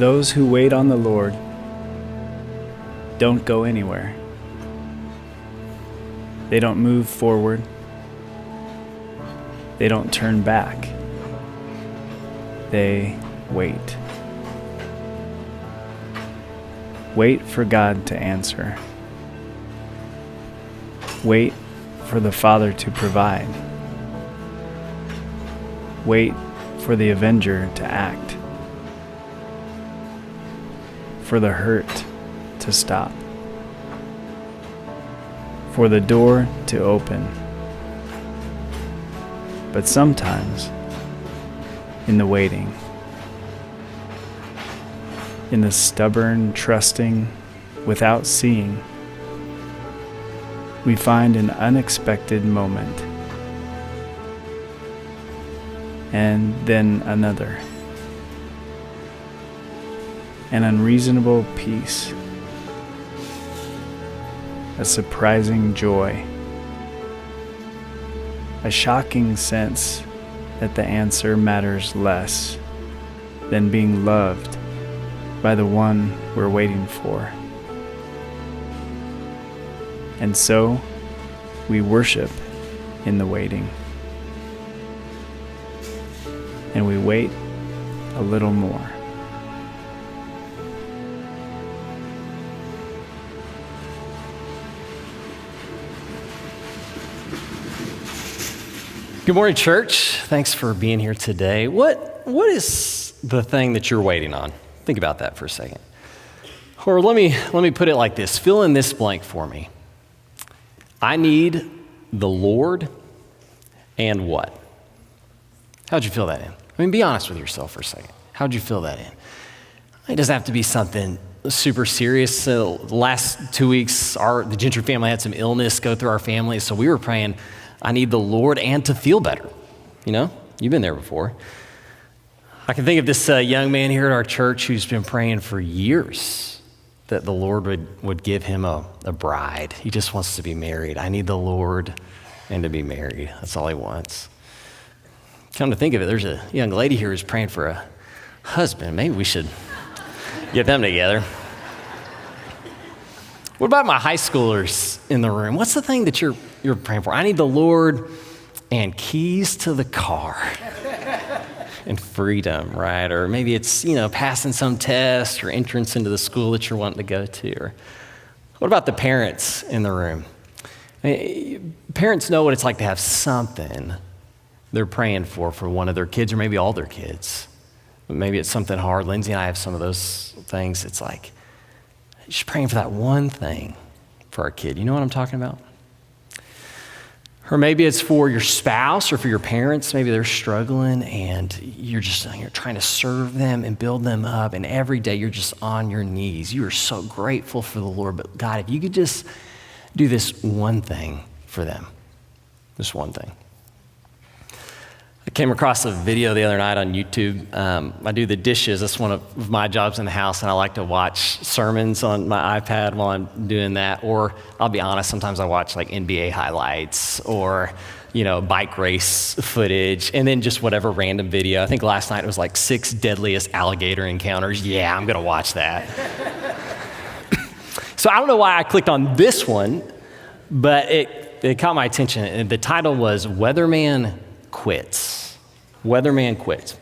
those who wait on the Lord don't go anywhere. They don't move forward. They don't turn back. They wait. Wait for God to answer. Wait for the Father to provide. Wait for the avenger to act. For the hurt to stop. For the door to open. But sometimes, in the waiting, in the stubborn trusting without seeing, we find an unexpected moment, and then another, an unreasonable peace, a surprising joy, a shocking sense that the answer matters less than being loved by the one we're waiting for. And so, we worship in the waiting. And we wait a little more. Good morning, church. Thanks for being here today. What is the thing that you're waiting on? Think about that for a second. Or let me put it like this. Fill in this blank for me. I need the Lord and what? How'd you fill that in? I mean, be honest with yourself for a second. How'd you fill that in? It doesn't have to be something super serious. The last 2 weeks, the Gentry family had some illness go through our family, so we were praying, I need the Lord and to feel better. You know, you've been there before. I can think of this young man here at our church who's been praying for years that the Lord would give him a bride. He just wants to be married. I need the Lord and to be married. That's all he wants. Come to think of it, there's a young lady here who's praying for a husband. Maybe we should get them together. What about my high schoolers in the room? What's the thing that you're praying for? I need the Lord and keys to the car and freedom, right? Or maybe it's, passing some test or entrance into the school that you're wanting to go to. Or what about the parents in the room? Parents know what it's like to have something they're praying for one of their kids or maybe all their kids. Maybe it's something hard. Lindsay and I have some of those things. It's like, just praying for that one thing for our kid. You know what I'm talking about? Or maybe it's for your spouse or for your parents. Maybe they're struggling and you're trying to serve them and build them up. And every day you're just on your knees. You are so grateful for the Lord. But God, if you could just do this one thing for them, this one thing. I came across a video the other night on YouTube. I do the dishes. That's one of my jobs in the house, and I like to watch sermons on my iPad while I'm doing that. Or I'll be honest, sometimes I watch like NBA highlights or, bike race footage, and then just whatever random video. I think last night it was like 6 deadliest alligator encounters. Yeah, I'm going to watch that. So I don't know why I clicked on this one, but it caught my attention. And the title was Weatherman Quits. Weatherman Quits.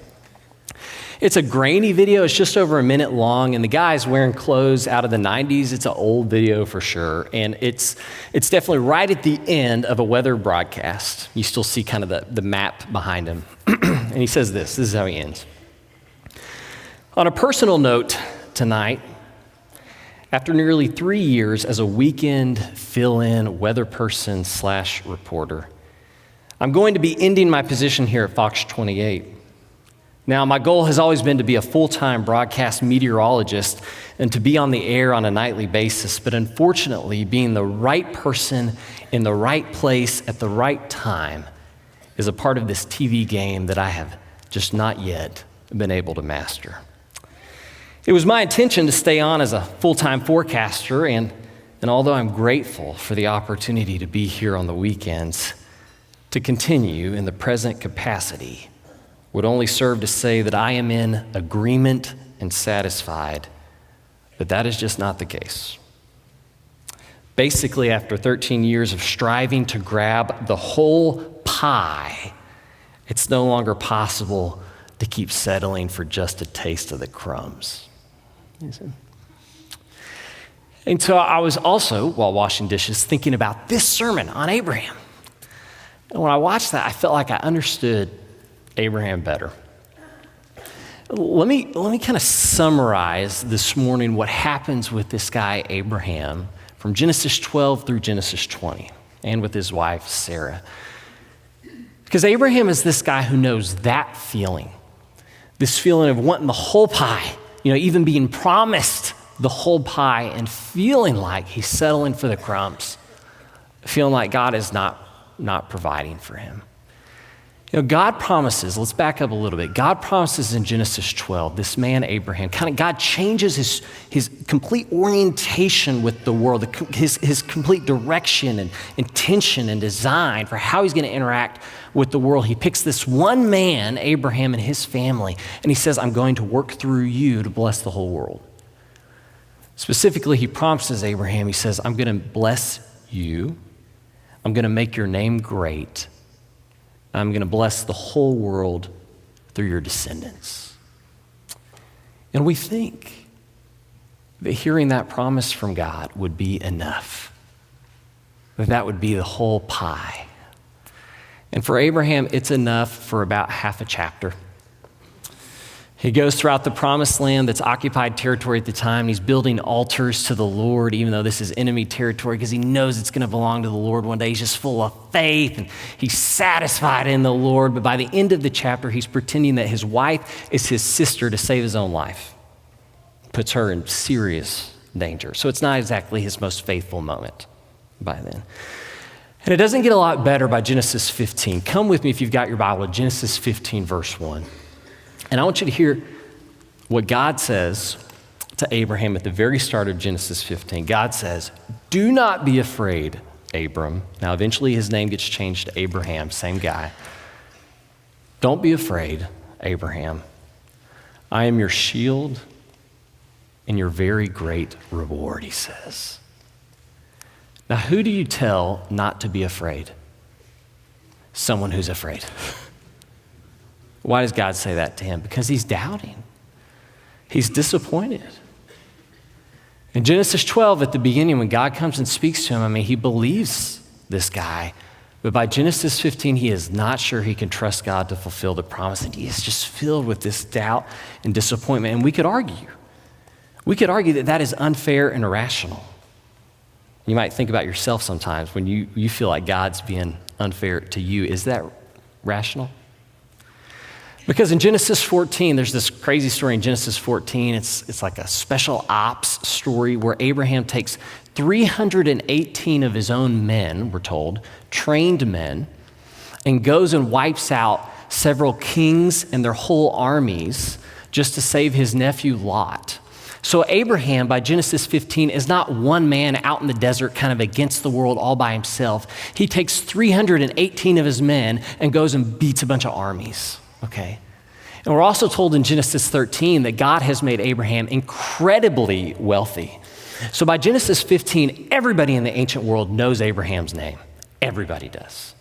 It's a grainy video. It's just over a minute long, and the guy's wearing clothes out of the 90s. It's an old video for sure, and it's definitely right at the end of a weather broadcast. You still see kind of the map behind him. And he says this is how he ends. On a personal note tonight, after nearly 3 years as a weekend fill-in weather person / reporter, I'm going to be ending my position here at Fox 28. Now, my goal has always been to be a full-time broadcast meteorologist and to be on the air on a nightly basis, but unfortunately, being the right person in the right place at the right time is a part of this TV game that I have just not yet been able to master. It was my intention to stay on as a full-time forecaster, and although I'm grateful for the opportunity to be here on the weekends, to continue in the present capacity would only serve to say that I am in agreement and satisfied, but that is just not the case. Basically, after 13 years of striving to grab the whole pie, it's no longer possible to keep settling for just a taste of the crumbs. And so I was also, while washing dishes, thinking about this sermon on Abraham. And when I watched that, I felt like I understood Abraham better. Let me kind of summarize this morning what happens with this guy, Abraham, from Genesis 12 through Genesis 20, and with his wife, Sarah. Because Abraham is this guy who knows that feeling, this feeling of wanting the whole pie, even being promised the whole pie and feeling like he's settling for the crumbs, feeling like God is not providing for him. God promises, let's back up a little bit. God promises in Genesis 12, this man Abraham, God changes his complete orientation with the world, his complete direction and intention and design for how he's going to interact with the world. He picks this one man, Abraham, and his family, and he says, I'm going to work through you to bless the whole world. Specifically, he promises Abraham, he says, I'm going to bless you. I'm going to make your name great. I'm going to bless the whole world through your descendants. And we think that hearing that promise from God would be enough, that would be the whole pie. And for Abraham, it's enough for about half a chapter. He goes throughout the promised land that's occupied territory at the time. He's building altars to the Lord, even though this is enemy territory, because he knows it's going to belong to the Lord one day. He's just full of faith, and he's satisfied in the Lord. But by the end of the chapter, he's pretending that his wife is his sister to save his own life. Puts her in serious danger. So it's not exactly his most faithful moment by then. And it doesn't get a lot better by Genesis 15. Come with me if you've got your Bible, Genesis 15, verse 1. And I want you to hear what God says to Abraham at the very start of Genesis 15. God says, do not be afraid, Abram. Now, eventually his name gets changed to Abraham, same guy. Don't be afraid, Abraham. I am your shield and your very great reward, he says. Now, who do you tell not to be afraid? Someone who's afraid. Why does God say that to him? Because he's doubting. He's disappointed. In Genesis 12, at the beginning, when God comes and speaks to him, he believes this guy. But by Genesis 15, he is not sure he can trust God to fulfill the promise. And he is just filled with this doubt and disappointment. And we could argue that that is unfair and irrational. You might think about yourself sometimes when you feel like God's being unfair to you. Is that rational? Because in Genesis 14, there's this crazy story in Genesis 14. It's like a special ops story where Abraham takes 318 of his own men, we're told, trained men, and goes and wipes out several kings and their whole armies just to save his nephew Lot. So Abraham, by Genesis 15, is not one man out in the desert kind of against the world all by himself. He takes 318 of his men and goes and beats a bunch of armies. Okay. And we're also told in Genesis 13 that God has made Abraham incredibly wealthy. So by Genesis 15, everybody in the ancient world knows Abraham's name. Everybody does.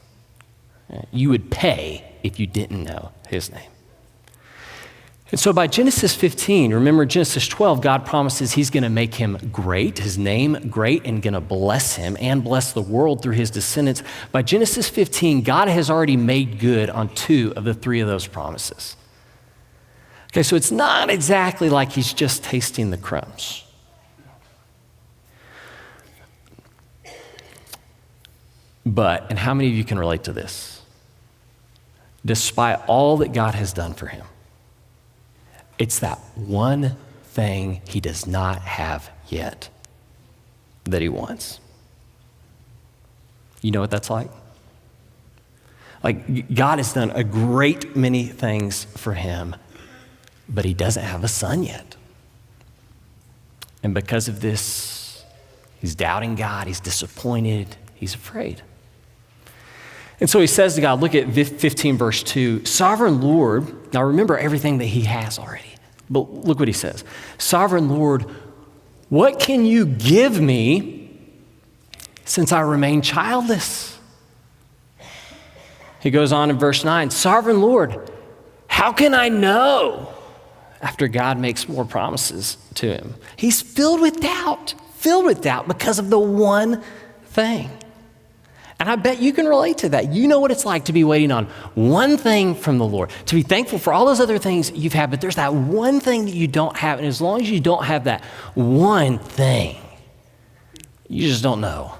You would pay if you didn't know his name. And so by Genesis 15, remember Genesis 12, God promises he's going to make him great, his name great, and going to bless him and bless the world through his descendants. By Genesis 15, God has already made good on 2 of the 3 of those promises. Okay, so it's not exactly like he's just tasting the crumbs. But, and how many of you can relate to this? Despite all that God has done for him, it's that one thing he does not have yet that he wants. You know what that's like? Like, God has done a great many things for him, but he doesn't have a son yet. And because of this, he's doubting God, he's disappointed, he's afraid. And so he says to God, look at 15 verse 2, Sovereign Lord, now remember everything that he has already. But look what he says. Sovereign Lord, what can you give me since I remain childless? He goes on in verse 9, Sovereign Lord, how can I know? After God makes more promises to him. He's filled with doubt because of the one thing. And I bet you can relate to that. You know what it's like to be waiting on one thing from the Lord, to be thankful for all those other things you've had, but there's that one thing that you don't have. And as long as you don't have that one thing, you just don't know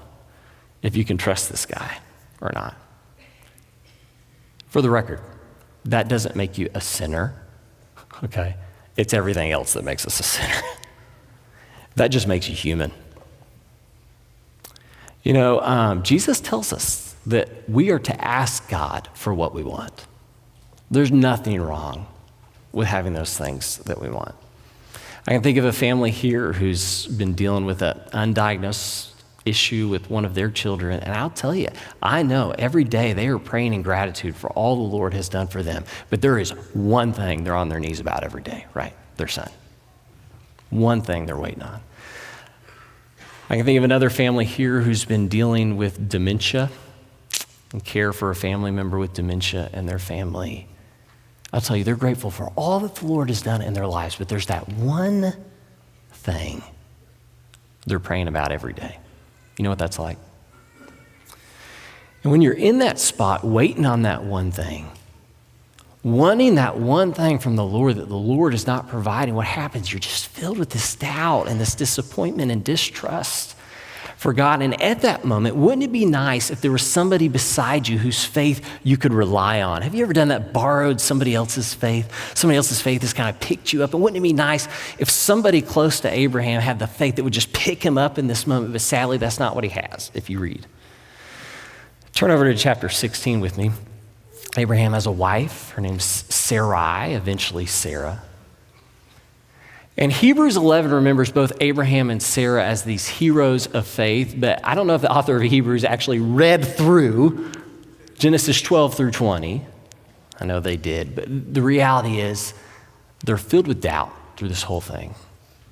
if you can trust this guy or not. For the record, that doesn't make you a sinner, okay? It's everything else that makes us a sinner. That just makes you human. You know, Jesus tells us that we are to ask God for what we want. There's nothing wrong with having those things that we want. I can think of a family here who's been dealing with an undiagnosed issue with one of their children, and I'll tell you, I know every day they are praying in gratitude for all the Lord has done for them, but there is one thing they're on their knees about every day, right? Their son. One thing they're waiting on. I can think of another family here who's been dealing with dementia and care for a family member with dementia and their family. I'll tell you, they're grateful for all that the Lord has done in their lives, but there's that one thing they're praying about every day. You know what that's like? And when you're in that spot, waiting on that one thing, wanting that one thing from the Lord that the Lord is not providing, what happens? You're just filled with this doubt and this disappointment and distrust for God. And at that moment, wouldn't it be nice if there was somebody beside you whose faith you could rely on? Have you ever done that? Borrowed somebody else's faith? Somebody else's faith has kind of picked you up. And wouldn't it be nice if somebody close to Abraham had the faith that would just pick him up in this moment? But sadly, that's not what he has, if you read. Turn over to chapter 16 with me. Abraham has a wife. Her name's Sarai, eventually Sarah. And Hebrews 11 remembers both Abraham and Sarah as these heroes of faith, but I don't know if the author of Hebrews actually read through Genesis 12 through 20. I know they did, but the reality is they're filled with doubt through this whole thing,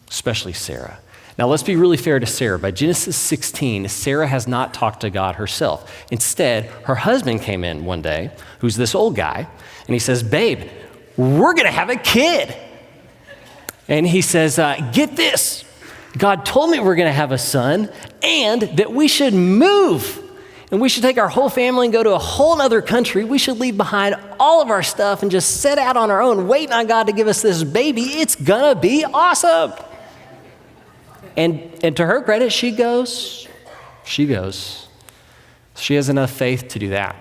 especially Sarah. Now, let's be really fair to Sarah. By Genesis 16, Sarah has not talked to God herself. Instead, her husband came in one day, who's this old guy, and he says, babe, we're going to have a kid. And he says, get this. God told me we're going to have a son and that we should move. And we should take our whole family and go to a whole other country. We should leave behind all of our stuff and just set out on our own, waiting on God to give us this baby. It's going to be awesome. And to her credit, she goes. She has enough faith to do that.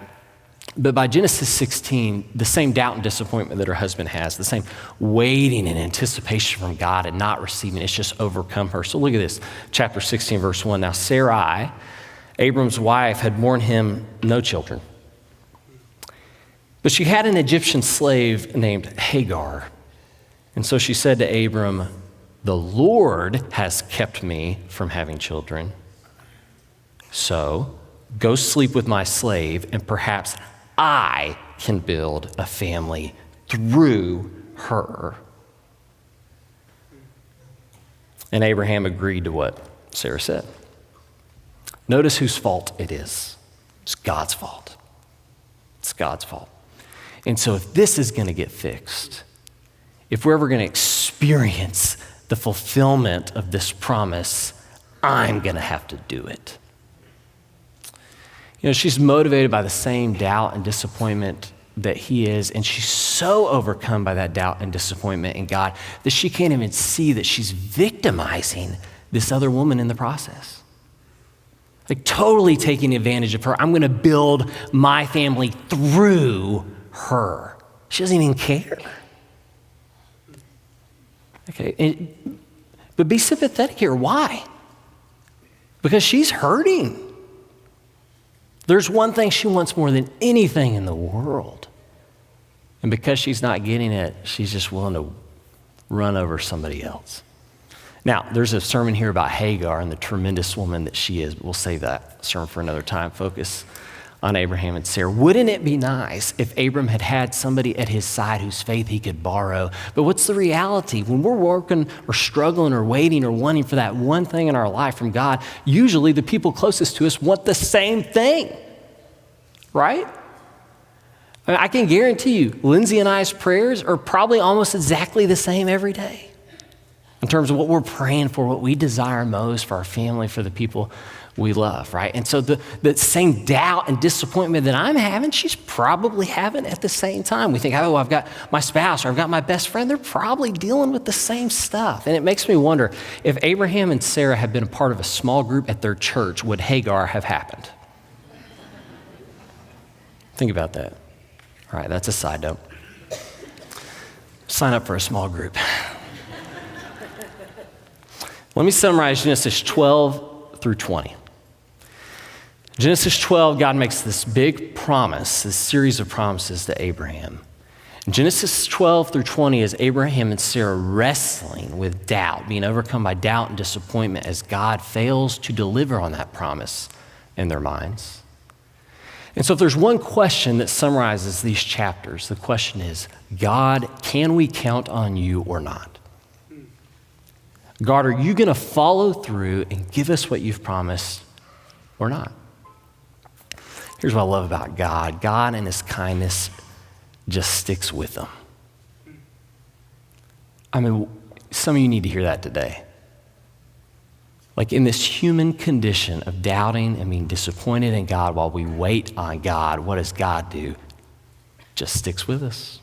But by Genesis 16, the same doubt and disappointment that her husband has, the same waiting and anticipation from God and not receiving, it's just overcome her. So look at this, chapter 16, verse 1. Now Sarai, Abram's wife, had borne him no children. But she had an Egyptian slave named Hagar. And so she said to Abram, the Lord has kept me from having children. So go sleep with my slave, and perhaps I can build a family through her. And Abraham agreed to what Sarah said. Notice whose fault it is. It's God's fault. It's God's fault. And so if this is going to get fixed, if we're ever going to experience the fulfillment of this promise, I'm going to have to do it. You know, she's motivated by the same doubt and disappointment that he is, and she's so overcome by that doubt and disappointment in God that she can't even see that she's victimizing this other woman in the process. Like totally taking advantage of her. I'm going to build my family through her. She doesn't even care. Okay, but be sympathetic here. Why? Because she's hurting. There's one thing she wants more than anything in the world. And because she's not getting it, she's just willing to run over somebody else. Now, there's a sermon here about Hagar and the tremendous woman that she is, but we'll save that sermon for another time. Focus on Abraham and Sarah. Wouldn't it be nice if Abram had had somebody at his side whose faith he could borrow? But what's the reality? When we're working or struggling or waiting or wanting for that one thing in our life from God, usually the people closest to us want the same thing, right? I mean, I can guarantee you, Lindsay and I's prayers are probably almost exactly the same every day in terms of what we're praying for, what we desire most for our family, for the people we love, right? And so the same doubt and disappointment that I'm having, she's probably having at the same time. We think, oh, I've got my spouse or I've got my best friend. They're probably dealing with the same stuff. And it makes me wonder, if Abraham and Sarah had been a part of a small group at their church, would Hagar have happened? Think about that. All right, that's a side note. Sign up for a small group. Let me summarize Genesis 12 through 20. Genesis 12, God makes this big promise, this series of promises to Abraham. In Genesis 12 through 20 is Abraham and Sarah wrestling with doubt, being overcome by doubt and disappointment as God fails to deliver on that promise in their minds. And so if there's one question that summarizes these chapters, the question is, God, can we count on you or not? God, are you going to follow through and give us what you've promised or not? Here's what I love about God. God in his kindness just sticks with them. I mean, some of you need to hear that today. Like in this human condition of doubting and being disappointed in God while we wait on God, what does God do? Just sticks with us.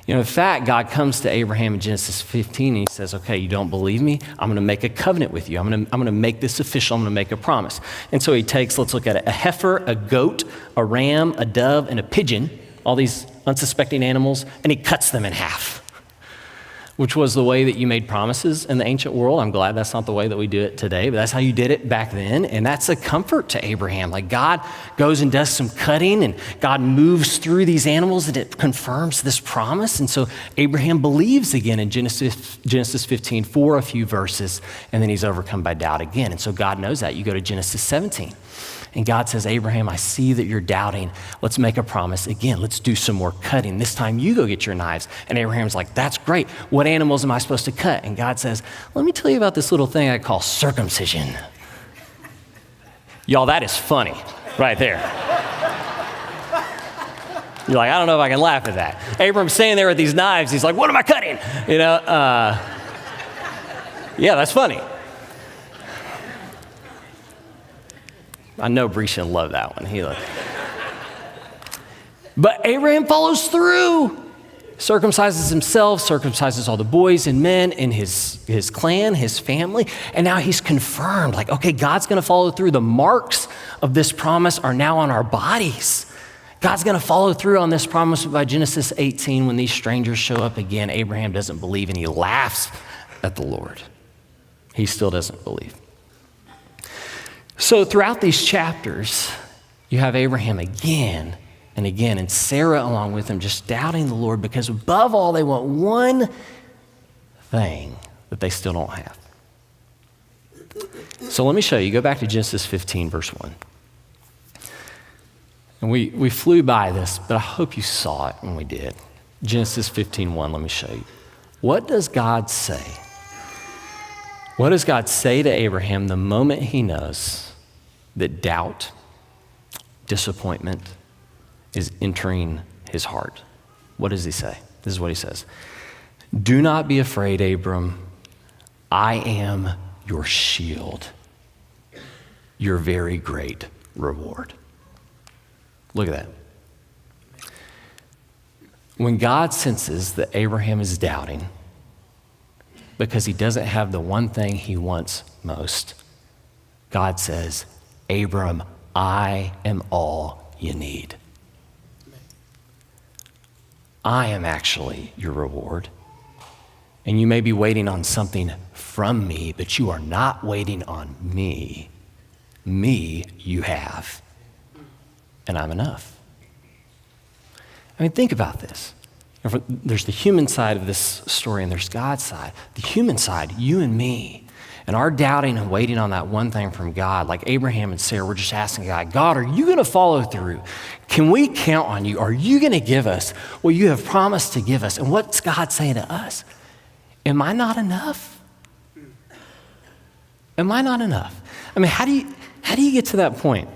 You know, in fact, God comes to Abraham in Genesis 15 and he says, okay, you don't believe me? I'm going to make a covenant with you. I'm going to make this official. I'm going to make a promise. And so he takes, let's look at it, a heifer, a goat, a ram, a dove, and a pigeon, all these unsuspecting animals, and he cuts them in half, which was the way that you made promises in the ancient world. I'm glad that's not the way that we do it today, but that's how you did it back then. And that's a comfort to Abraham. Like God goes and does some cutting and God moves through these animals and it confirms this promise. And so Abraham believes again in Genesis 15 for a few verses, and then he's overcome by doubt again. And so God knows that. You go to Genesis 17. And God says, Abraham, I see that you're doubting. Let's make a promise. Again, let's do some more cutting. This time you go get your knives. And Abraham's like, that's great. What animals am I supposed to cut? And God says, let me tell you about this little thing I call circumcision. Y'all, that is funny right there. You're like, I don't know if I can laugh at that. Abraham's standing there with these knives. He's like, what am I cutting? You know, yeah, that's funny. I know Brescian loved that one. But Abraham follows through, circumcises himself, circumcises all the boys and men in his clan, his family, and now he's confirmed, like, okay, God's going to follow through. The marks of this promise are now on our bodies. God's going to follow through on this promise. By Genesis 18, when these strangers show up again, Abraham doesn't believe and he laughs at the Lord. He still doesn't believe. So throughout these chapters, you have Abraham again and again, and Sarah along with him, just doubting the Lord because above all, they want one thing that they still don't have. So let me show you. Go back to Genesis 15, verse 1. And we flew by this, but I hope you saw it when we did. Genesis 15:1, let me show you. What does God say? What does God say to Abraham the moment he knows that doubt, disappointment is entering his heart? What does he say? This is what he says. Do not be afraid, Abram. I am your shield, your very great reward. Look at that. When God senses that Abraham is doubting because he doesn't have the one thing he wants most, God says, Abram, I am all you need. I am actually your reward. And you may be waiting on something from me, but you are not waiting on me. Me you have. And I'm enough. I mean, think about this. There's the human side of this story and there's God's side. The human side, you and me, And our doubting and waiting on that one thing from God, like Abraham and Sarah, we're just asking God, God, are you going to follow through? Can we count on you? Are you going to give us what you have promised to give us? And what's God saying to us? Am I not enough? Am I not enough? I mean, how do you get to that point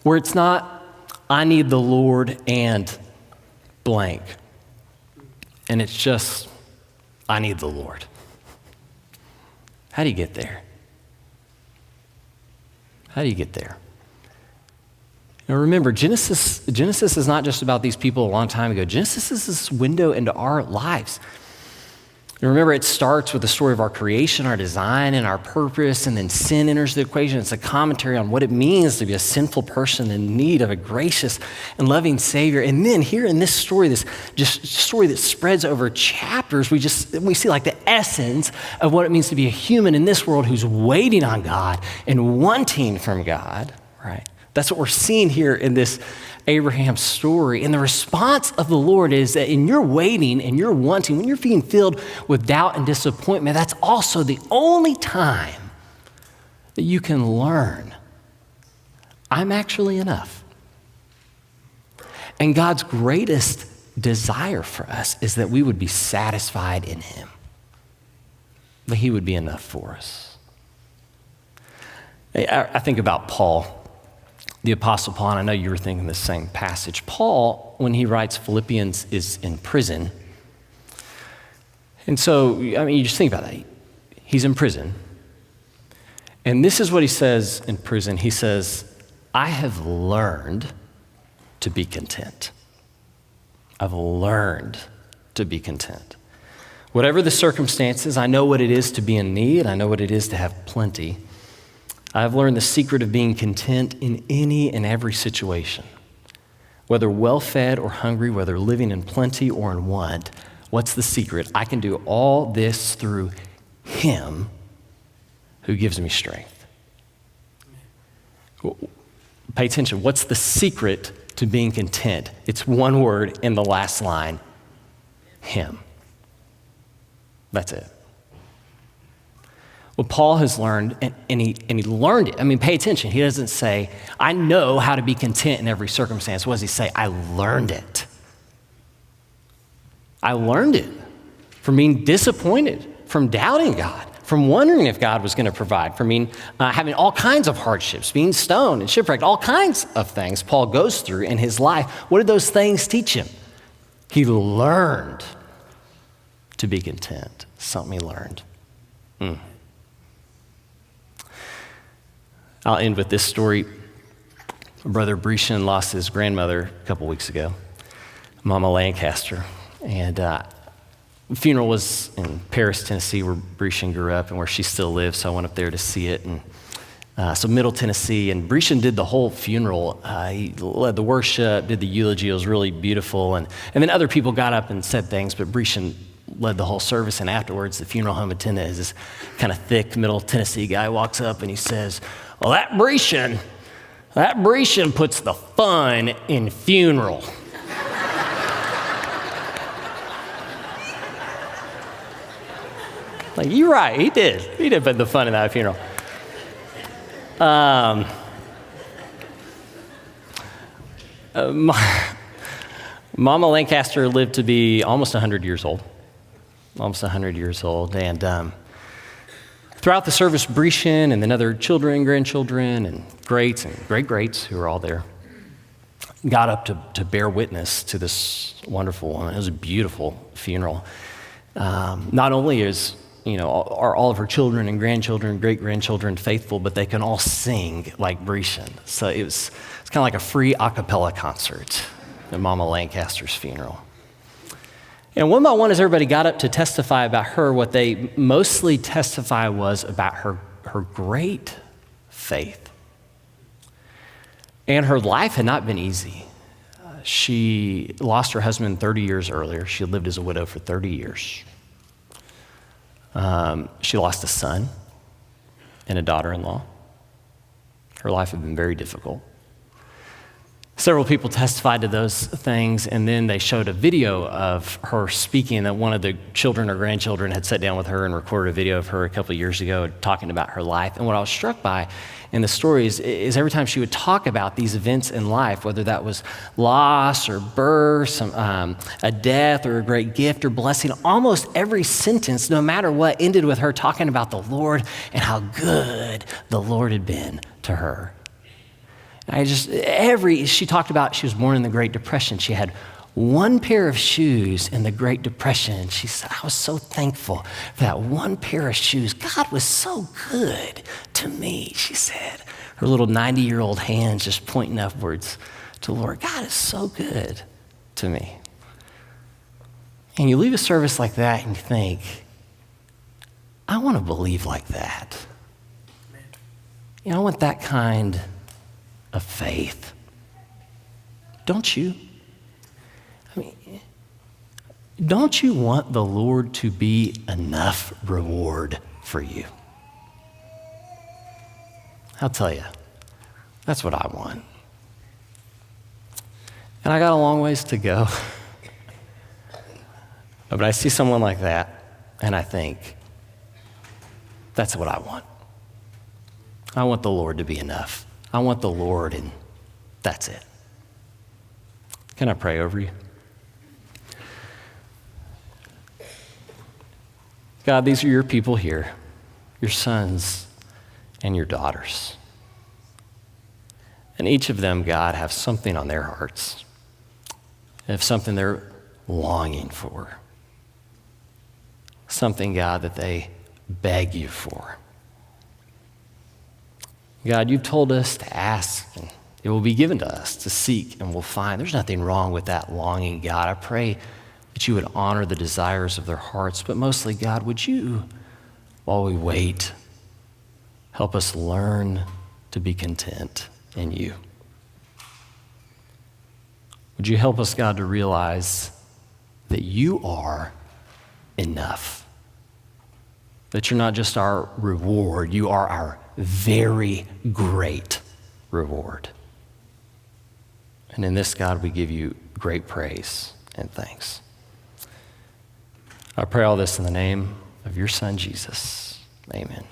where it's not, I need the Lord and blank, and it's just, I need the Lord? How do you get there? How do you get there? Now remember, Genesis is not just about these people a long time ago. Genesis is this window into our lives. And remember, it starts with the story of our creation, our design, and our purpose, and then sin enters the equation. It's a commentary on what it means to be a sinful person in need of a gracious and loving Savior. And then here in this story, this just story that spreads over chapters, we see like the essence of what it means to be a human in this world who's waiting on God and wanting from God, right? That's what we're seeing here in this Abraham story. And the response of the Lord is that in your waiting and your wanting, when you're being filled with doubt and disappointment, that's also the only time that you can learn, I'm actually enough. And God's greatest desire for us is that we would be satisfied in Him, that He would be enough for us. I think about Paul, the Apostle Paul, and I know you were thinking the same passage. Paul, when he writes Philippians, is in prison. And so, I mean, you just think about that. He's in prison. And this is what he says in prison. He says, I have learned to be content. I've learned to be content. Whatever the circumstances, I know what it is to be in need. I know what it is to have plenty. I've learned the secret of being content in any and every situation. Whether well-fed or hungry, whether living in plenty or in want, what's the secret? I can do all this through Him who gives me strength. Pay attention. What's the secret to being content? It's one word in the last line, Him. That's it. Well, Paul has learned, and he learned it. I mean, pay attention. He doesn't say, I know how to be content in every circumstance. What does he say? I learned it. I learned it from being disappointed, from doubting God, from wondering if God was going to provide, from having all kinds of hardships, being stoned and shipwrecked, all kinds of things Paul goes through in his life. What did those things teach him? He learned to be content. Something he learned. I'll end with this story. Brother Brescian lost his grandmother a couple weeks ago, Mama Lancaster. And the funeral was in Paris, Tennessee, where Brescian grew up and where she still lives, so I went up there to see it. And so Middle Tennessee, and Brescian did the whole funeral. He led the worship, did the eulogy. It was really beautiful. And then other people got up and said things, but Brescian led the whole service. And afterwards, the funeral home attendant is this kind of thick Middle Tennessee guy, walks up and he says, well, that Brescian puts the fun in funeral. Like, you're right, he did. He did put the fun in that funeral. Mama Lancaster lived to be almost 100 years old. And throughout the service, Brescian and then other children, grandchildren, and greats and great-greats who were all there got up to bear witness to this wonderful woman. It was a beautiful funeral. Not only are all of her children and grandchildren, great-grandchildren faithful, but they can all sing like Brescian. So it's kind of like a free a cappella concert at Mama Lancaster's funeral. And one by one, as everybody got up to testify about her, what they mostly testify was about her great faith. And her life had not been easy. She lost her husband 30 years earlier. She lived as a widow for 30 years. She lost a son and a daughter-in-law. Her life had been very difficult. Several people testified to those things, and then they showed a video of her speaking that one of the children or grandchildren had sat down with her and recorded a video of her a couple of years ago talking about her life. And what I was struck by in the stories is every time she would talk about these events in life, whether that was loss or birth, a death or a great gift or blessing, almost every sentence, no matter what, ended with her talking about the Lord and how good the Lord had been to her. She talked about she was born in the Great Depression. She had one pair of shoes in the Great Depression. She said, I was so thankful for that one pair of shoes. God was so good to me, she said. Her little 90-year-old hands just pointing upwards to the Lord. God is so good to me. And you leave a service like that and you think, I want to believe like that. I want that kind of faith. Don't you? Don't you want the Lord to be enough reward for you? I'll tell you, that's what I want. And I got a long ways to go. But I see someone like that, and I think, that's what I want. I want the Lord to be enough. I want the Lord, and that's it. Can I pray over you? God, these are your people here, your sons and your daughters. And each of them, God, have something on their hearts. They have something they're longing for. Something, God, that they beg you for. God, you've told us to ask, and it will be given to us, to seek, and we'll find. There's nothing wrong with that longing, God. I pray that you would honor the desires of their hearts, but mostly, God, would you, while we wait, help us learn to be content in you. Would you help us, God, to realize that you are enough, that you're not just our reward, you are our very great reward. And in this, God, we give you great praise and thanks. I pray all this in the name of your Son, Jesus. Amen.